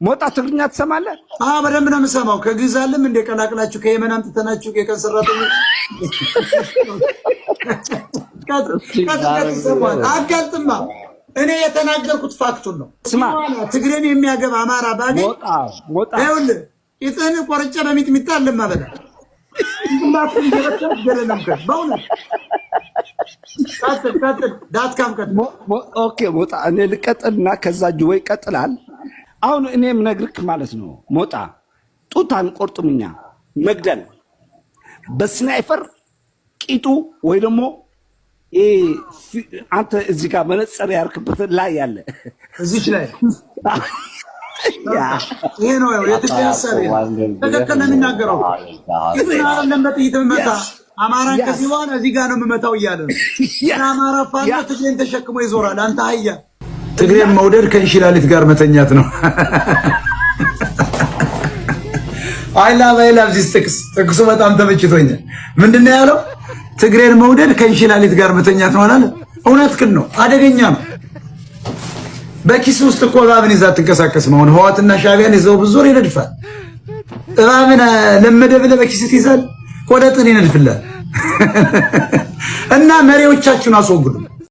ሞጣ ትግርኛ ትሰማለህ? በደንብ ነው የምሰማው። ከግዕዝ አለም እንደ ቀላቅላችሁ ከየመን አምጥተናችሁ የቀን ሰራተኞች አጋልጥማ። እኔ የተናገርኩት ፋክቱን ነው። ትግሬን የሚያገባ አማራ ባገኝ ይኸውልህ ኢጥህን ቆርጬ በሚጥሚጣ አለማበላ ኦኬ ሞጣ እኔ ልቀጥልና ከዛ ጅቦ ይቀጥላል። አሁን እኔም ነግርክ ማለት ነው ሞጣ ጡት አንቆርጥም እኛ መግደል በስናይፐር ቂጡ ወይ ደግሞ አንተ እዚህ ጋር መነጽር ያርክበት ላይ ያለ እዚች ላይ ይሄ ነው የትግሬ ሀሳብ ትክክል ነው የሚናገረው። ግን አይደለም በጥይት መታ አማራን ከዚህ በኋላ እዚህ ጋር ነው የምመታው እያለ ነው። አማራ ፋኖ ትግሬን ተሸክሞ ይዞራል። አንተ አህያ ትግሬን መውደድ ከእንሽላሊት ጋር መተኛት ነው። አይላ ዚስ ጥቅሱ በጣም ተመችቶኛል። ምንድነው ያለው? ትግሬን መውደድ ከእንሽላሊት ጋር መተኛት ነው አላለ? እውነትህን ነው። አደገኛ ነው። በኪስ ውስጥ እኮ እባብን ይዛ አትንቀሳቀስም። አሁን ህዋትና ሻዕቢያን ይዘው ብዙ ይነድፋል። እባብን ለመደ ብለህ በኪስ ትይዛለህ፣ ቆለጥን ይነድፍልሃል። እና መሪዎቻችሁን አስወግዱ።